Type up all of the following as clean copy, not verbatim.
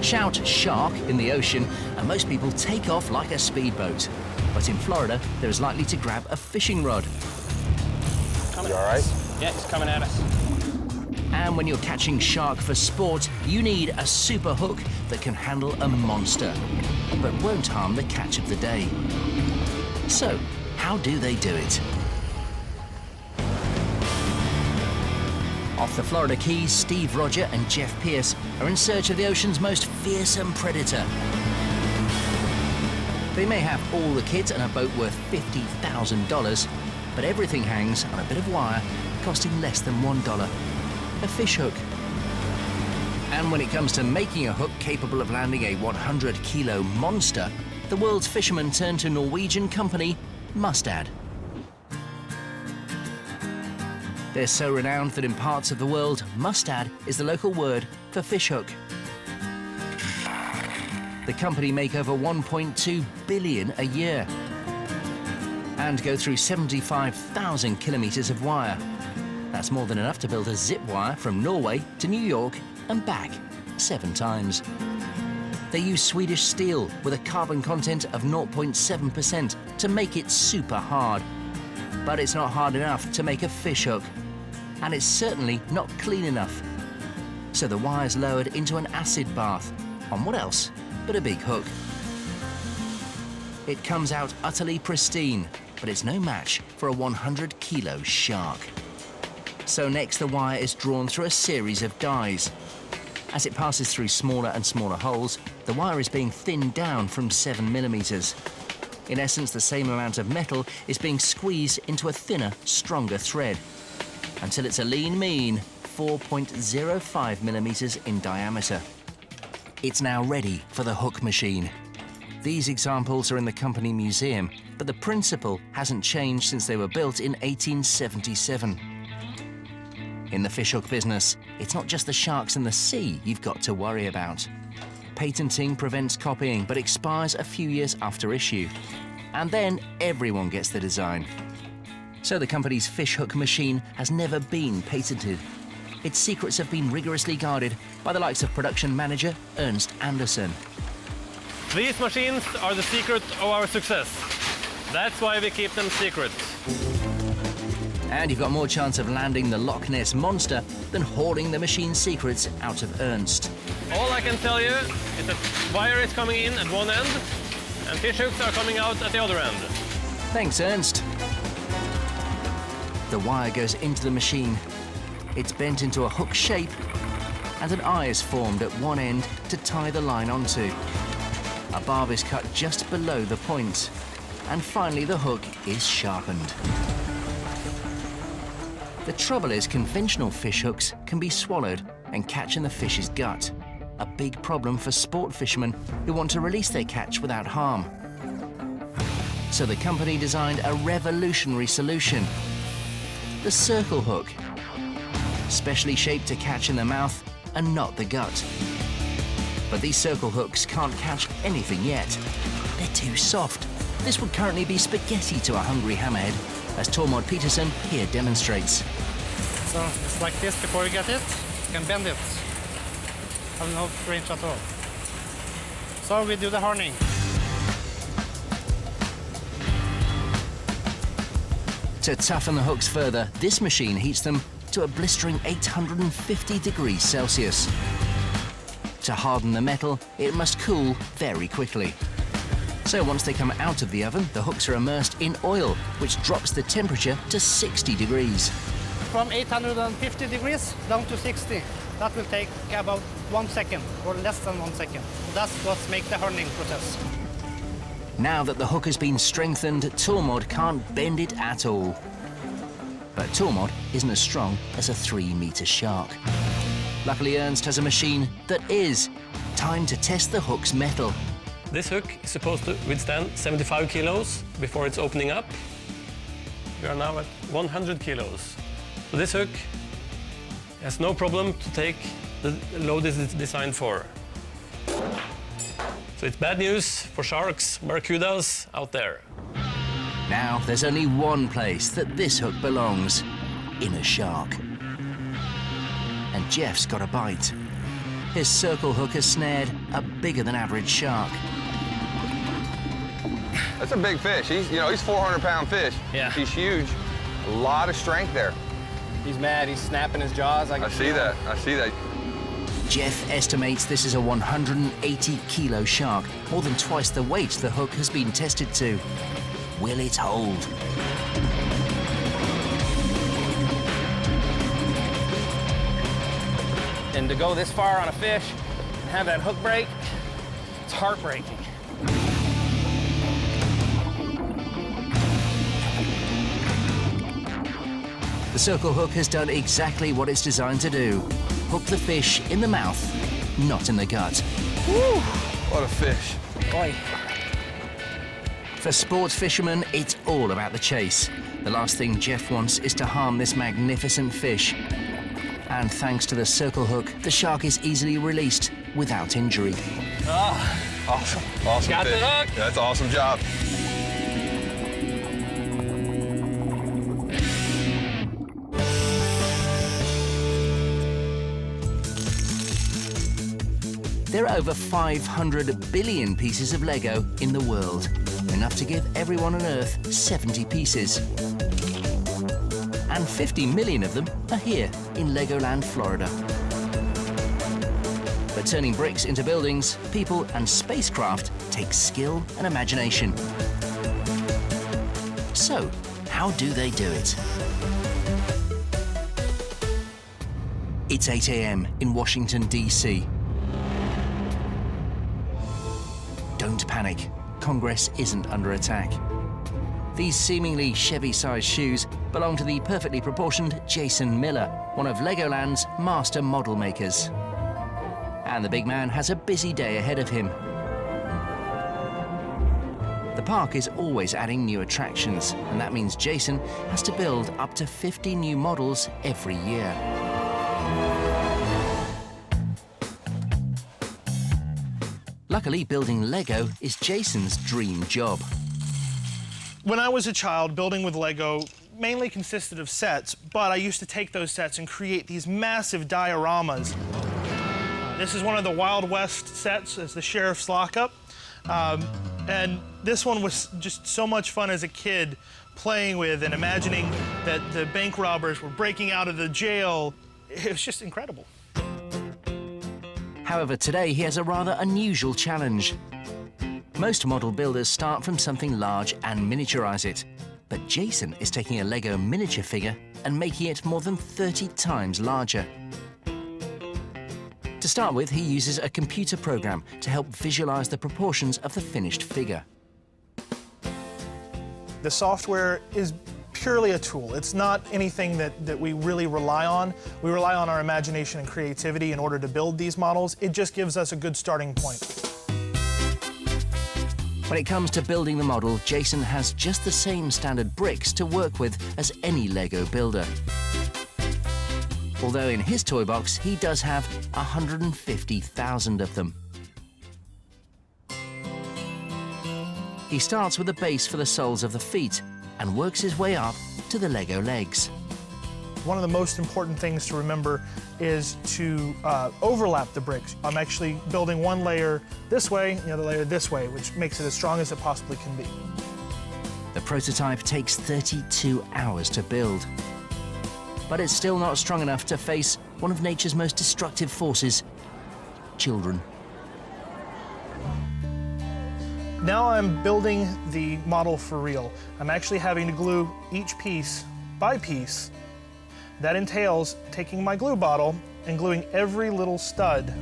Shout shark in the ocean and most people take off like a speedboat. But in Florida, they're as likely to grab a fishing rod. You all right? Yeah, it's coming at us. And when you're catching shark for sport, you need a super hook that can handle a monster, but won't harm the catch of the day. So, how do they do it? Off the Florida Keys, Steve Roger and Jeff Pierce are in search of the ocean's most fearsome predator. They may have all the kit and a boat worth $50,000, but everything hangs on a bit of wire costing less than $1. A fish hook. And when it comes to making a hook capable of landing a 100-kilo monster, the world's fishermen turn to Norwegian company Mustad. They're so renowned that in parts of the world, mustad is the local word for fish hook. The company make over 1.2 billion a year and go through 75,000 kilometers of wire. That's more than enough to build a zip wire from Norway to New York and back 7 times. They use Swedish steel with a carbon content of 0.7% to make it super hard. But it's not hard enough to make a fish hook. And it's certainly not clean enough. So the wire's lowered into an acid bath on what else but a big hook. It comes out utterly pristine, but it's no match for a 100-kilo shark. So next the wire is drawn through a series of dies. As it passes through smaller and smaller holes, the wire is being thinned down from 7 millimeters. In essence, the same amount of metal is being squeezed into a thinner, stronger thread, until it's a lean, mean 4.05 millimeters in diameter. It's now ready for the hook machine. These examples are in the company museum, but the principle hasn't changed since they were built in 1877. In the fishhook business, it's not just the sharks in the sea you've got to worry about. Patenting prevents copying, but expires a few years after issue. And then everyone gets the design. So the company's fishhook machine has never been patented. Its secrets have been rigorously guarded by the likes of production manager Ernst Andersen. These machines are the secret of our success. That's why we keep them secret. And you've got more chance of landing the Loch Ness Monster than hoarding the machine's secrets out of Ernst. All I can tell you is that wire is coming in at one end and fish hooks are coming out at the other end. Thanks, Ernst. The wire goes into the machine. It's bent into a hook shape and an eye is formed at one end to tie the line onto. A barb is cut just below the point. And finally, the hook is sharpened. The trouble is, conventional fish hooks can be swallowed and catch in the fish's gut. A big problem for sport fishermen who want to release their catch without harm. So the company designed a revolutionary solution. The circle hook, specially shaped to catch in the mouth and not the gut. But these circle hooks can't catch anything yet. They're too soft. This would currently be spaghetti to a hungry hammerhead, as Tormod Peterson here demonstrates. So it's like this before you get it. You can bend it. Have no range at all. So we do the horning. To toughen the hooks further, this machine heats them to a blistering 850 degrees Celsius. To harden the metal, it must cool very quickly. So once they come out of the oven, the hooks are immersed in oil, which drops the temperature to 60 degrees. From 850 degrees down to 60. That will take about 1 second, or less than 1 second. That's what makes the horning process. Now that the hook has been strengthened, Tormod can't bend it at all. But Tormod isn't as strong as a 3-meter shark. Luckily, Ernst has a machine that is. Time to test the hook's metal. This hook is supposed to withstand 75 kilos before it's opening up. We are now at 100 kilos. So this hook has no problem to take the load it's designed for. So it's bad news for sharks, barracudas out there. Now there's only one place that this hook belongs, in a shark. And Jeff's got a bite. His circle hook has snared a bigger than average shark. That's a big fish. He's 400-pound fish. Yeah. He's huge. A lot of strength there. He's mad. He's snapping his jaws. I see that. I see that. Jeff estimates this is a 180-kilo shark, more than twice the weight the hook has been tested to. Will it hold? And to go this far on a fish and have that hook break, it's heartbreaking. The circle hook has done exactly what it's designed to do. Hook the fish in the mouth, not in the gut. Woo! What a fish. Boy. For sports fishermen, it's all about the chase. The last thing Jeff wants is to harm this magnificent fish. And thanks to the circle hook, the shark is easily released without injury. Oh, Awesome. Awesome got fish. the hook. That's an awesome job. There are over 500 billion pieces of Lego in the world, enough to give everyone on Earth 70 pieces. And 50 million of them are here in Legoland, Florida. But turning bricks into buildings, people and spacecraft takes skill and imagination. So, how do they do it? It's 8 a.m. in Washington, D.C. Don't panic. Congress isn't under attack. These seemingly Chevy-sized shoes belong to the perfectly proportioned Jason Miller, one of Legoland's master model makers. And the big man has a busy day ahead of him. The park is always adding new attractions, and that means Jason has to build up to 50 new models every year. Luckily, building Lego is Jason's dream job. When I was a child, building with Lego mainly consisted of sets, but I used to take those sets and create these massive dioramas. This is one of the Wild West sets. It's the sheriff's lockup. And this one was just so much fun as a kid, playing with and imagining that the bank robbers were breaking out of the jail. It was just incredible. However, today he has a rather unusual challenge. Most model builders start from something large and miniaturize it. But Jason is taking a Lego miniature figure and making it more than 30 times larger. To start with, he uses a computer program to help visualize the proportions of the finished figure. The software is purely a tool. It's not anything that we really rely on. We rely on our imagination and creativity in order to build these models. It just gives us a good starting point. When it comes to building the model, Jason has just the same standard bricks to work with as any Lego builder. Although in his toy box, he does have 150,000 of them. He starts with a base for the soles of the feet and works his way up to the Lego legs. One of the most important things to remember is to overlap the bricks. I'm actually building one layer this way and the other layer this way, which makes it as strong as it possibly can be. The prototype takes 32 hours to build. But it's still not strong enough to face one of nature's most destructive forces, children. Now I'm building the model for real. I'm actually having to glue each piece by piece. That entails taking my glue bottle and gluing every little stud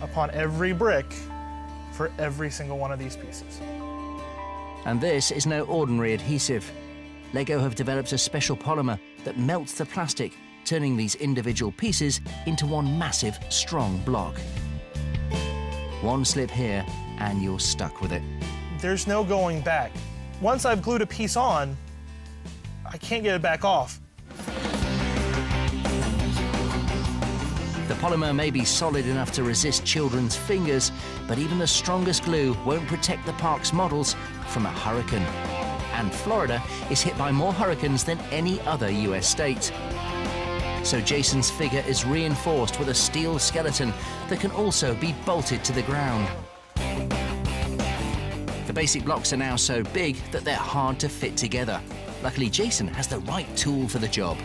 upon every brick for every single one of these pieces. And this is no ordinary adhesive. Lego have developed a special polymer that melts the plastic, turning these individual pieces into one massive, strong block. One slip here, and you're stuck with it. There's no going back. Once I've glued a piece on, I can't get it back off. The polymer may be solid enough to resist children's fingers, but even the strongest glue won't protect the park's models from a hurricane. And Florida is hit by more hurricanes than any other US state. So Jason's figure is reinforced with a steel skeleton that can also be bolted to the ground. The basic blocks are now so big that they're hard to fit together. Luckily, Jason has the right tool for the job.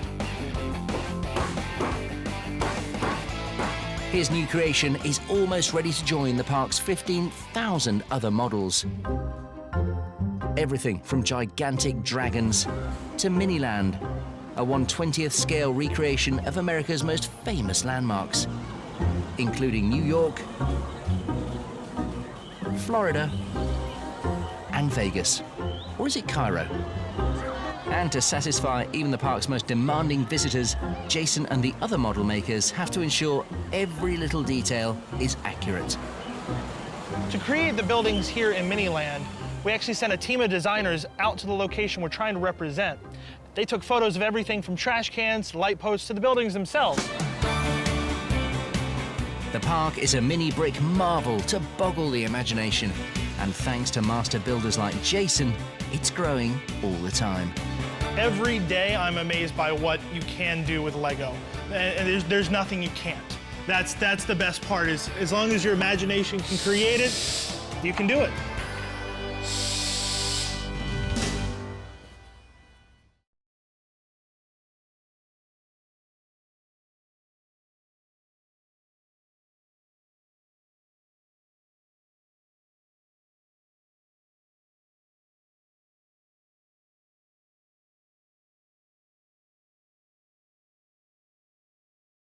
His new creation is almost ready to join the park's 15,000 other models. Everything from gigantic dragons to Miniland, a 1/20th scale recreation of America's most famous landmarks, including New York, Florida, and Vegas. Or is it Cairo? And to satisfy even the park's most demanding visitors, Jason and the other model makers have to ensure every little detail is accurate. To create the buildings here in Miniland, we actually sent a team of designers out to the location we're trying to represent. They took photos of everything from trash cans to light posts to the buildings themselves. The park is a mini brick marvel to boggle the imagination. And thanks to master builders like Jason, it's growing all the time. Every day I'm amazed by what you can do with Lego. And there's nothing you can't. That's the best part, is as long as your imagination can create it, you can do it.